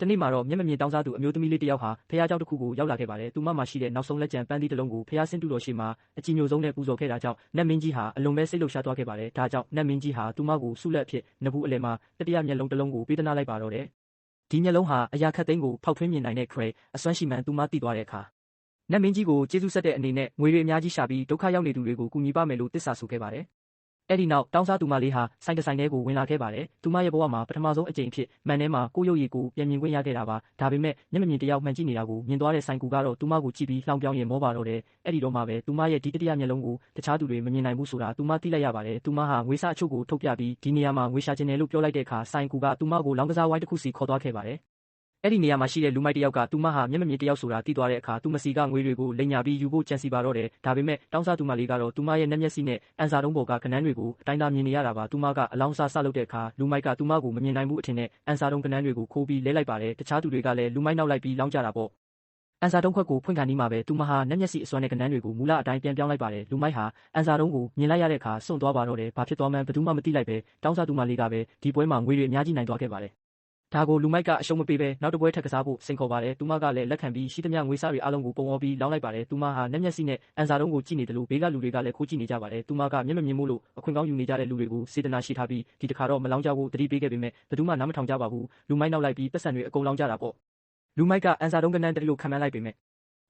တနေ့မှာတော့မျက်မမြင်တောင်းစားသူအမျိုးသမီးလေးတစ်ယောက်ဟာဖះเจ้าတစ်ခုကိုရောက်လာခဲ့ပါတယ်။သူမမှာရှိတဲ့နောက်ဆုံးလက်ကျန်ပန်းသီးတစ်လုံးကိုဖះဆင်းတုတော်ရှိမှာအကြည်ညိုဆုံးနဲ့ပူဇော်ခဲ့တာကြောင့်နတ်မင်းကြီးဟာအလွန်ပဲစိတ်လှုပ်ရှားသွားခဲ့ပါတယ်။ဒါကြောင့်နတ်မင်းကြီးဟာသူမကိုဆုလက်အဖြစ်နဘူးအလယ်မှာတတိယမျက်လုံးတစ်လုံးကိုပေးသနာလိုက်ပါတော့တယ်။ဒီမျက်လုံးဟာအရာခတ်သိမ်းကိုဖောက်ထွင်းမြင်နိုင်တဲ့ခရယ်အစွမ်းရှိမှန်သူမသိသွားတဲ့အခါနတ်မင်းကြီးကိုကျေးဇူးဆက်တဲ့အနေနဲ့ငွေတွေအများကြီးရှာပြီးဒုက္ခရောက်နေသူတွေကိုကူညီပါမယ်လို့တစ္ဆာဆိုခဲ့ပါတယ်။အဲ့ဒီနောက်တောင်းစားသူမလေးဟာဆိုင်တစ်ဆိုင်ထဲကိုဝင်လာခဲ့ပါတယ်။သူမရဲ့ဘဝမှာပထမဆုံးအကြိမ်အဖြစ်မှန်ထဲမှာကိုရုပ်ရည်ကိုပြန်မြင်ခွင့်ရခဲ့တာပါ။ဒါပေမဲ့မျက်မမြင်တယောက်မှန်ကြည့်နေတာကိုမြင်သွားတဲ့ဆိုင်ကူကတော့သူမကိုကြည့်ပြီးလှောင်ပြောင်းရင်မောပါတော့တယ်။အဲ့ဒီတော့မှပဲသူမရဲ့ဒီတတိယမျက်လုံးကိုတခြားသူတွေမမြင်နိုင်ဘူးဆိုတာသူမသိလိုက်ရပါတယ်။သူမဟာငွေစအချို့ကိုထုတ်ပြပြီးဒီနေရာမှာငွေရှာချင်တယ်လို့ပြောလိုက်တဲ့အခါဆိုင်ကူကသူမကိုလောင်းကစားဝိုင်းတစ်ခုစီခေါ်သွားခဲ့ပါတယ်။အဲ့ဒီနေရာမှာရှိတဲ့လူမိုက်တယောက်ကသူမဟာမျက်မမြင်တယောက်ဆိုတာသိသွားတဲ့အခါသူမစီကငွေတွေကိုလိမ်ညာပြီးယူဖို့ကြံစီပါတော့တယ်။ဒါပေမဲ့တောင်းစားသူမလေးကတော့သူမရဲ့နက်မျက်စိနဲ့အန်စာတုံးပေါ်ကကနန်းတွေကိုအတိုင်းသာမြင်နေရတာပါ။သူမကအလောင်းစားဆလုပ်တဲ့အခါလူမိုက်ကသူမကိုမမြင်နိုင်ဘူးအထင်နဲ့အန်စာတုံးကနန်းတွေကိုခိုးပြီးလဲလိုက်ပါတယ်။တခြားသူတွေကလည်းလူမိုက်နောက်လိုက်ပြီးလောင်းကြတာပေါ့။အန်စာတုံးခွက်ကိုဖွင့်ခါနီးမှာပဲသူမဟာနက်မျက်စိအစွမ်းနဲ့ကနန်းတွေကိုမူလအတိုင်းပြန်ပြောင်းလိုက်ပါတယ်။လူမိုက်ဟာအန်စာတုံးကိုမြင်လိုက်ရတဲ့အခါစွန့်သွားပါတော့တယ်။ဘာဖြစ်သွားမှန်းဘယ်သူမှမသိလိုက်ပဲတောင်းစားသူမလေးကပဲဒီပွဲမှာငွေတွေအများကြီးနိုင်သွားခဲ့ပါတယ်။ဒါကိုလူမိုက်ကအရှုံးမပေးပဲနောက်တစ်ပွဲထပ်ကစားဖို့စိန်ခေါ်ပါတယ်။သူမကလည်းလက်ခံပြီးရှိသမျှငွေစားတွေအလုံးကိုပုံအောပြီးလောင်းလိုက်ပါတယ်။သူမဟာနက်မျက်စိနဲ့အန်စာတုံးကိုကြည့်နေတယ်လို့ဘေးကလူတွေကလည်းခိုးကြည့်နေကြပါတယ်။သူမကမျက်မမြင်မို့လို့အခွင့်ကောင်းယူနေကြတဲ့လူတွေကိုစေတနာရှိထားပြီးဒီတစ်ခါတော့မလောင်းကြဖို့တတိပေးခဲ့ပေမဲ့ဘယ်သူမှနားမထောင်ကြပါဘူး။လူမိုက်နောက်လိုက်ပြီးပတ်စံတွေအကုန်လောင်းကြတာပေါ့။လူမိုက်ကအန်စာတုံးကနန်းတည်းလို့ခံမှန်းလိုက်ပေမဲ့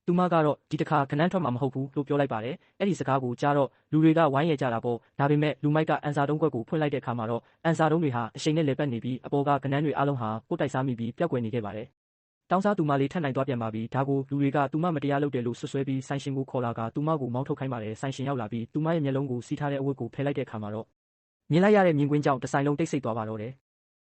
သူမကတော့ဒီတစ်ခါကနန်းထွက်မှာမဟုတ်ဘူးလို့ပြောလိုက်ပါတယ်။အဲ့ဒီစကားကိုကြားတော့လူတွေကဝိုင်းရကြတာပေါ့။ဒါပေမဲ့လူမိုက်ကအန်စာတုံးခွက်ကိုဖွင့်လိုက်တဲ့အခါမှာတော့အန်စာတုံးတွေဟာအရှိန်နဲ့လဲပတ်နေပြီးအပေါ်ကကနန်းတွေအလုံးဟာကိုယ်တိုက်စားမိပြီးပျောက်ကွယ်နေခဲ့ပါတယ်။တောင်းစားသူမလေးထပ်နိုင်သွားပြန်ပါပြီ။ဒါကိုလူတွေကသူမမတရားလုပ်တယ်လို့ဆွဆွဲပြီးဆိုင်ရှင်ကိုခေါ်လာကသူမကိုမောင်းထုတ်ခိုင်းပါတယ်။ဆိုင်ရှင်ရောက်လာပြီးသူမရဲ့မျက်လုံးကိုစီးထားတဲ့အဝတ်ကိုဖယ်လိုက်တဲ့အခါမှာတော့မြင်လိုက်ရတဲ့မြင်ကွင်းကြောင့်တစ်ဆိုင်လုံးတိတ်ဆိတ်သွားပါတော့တယ်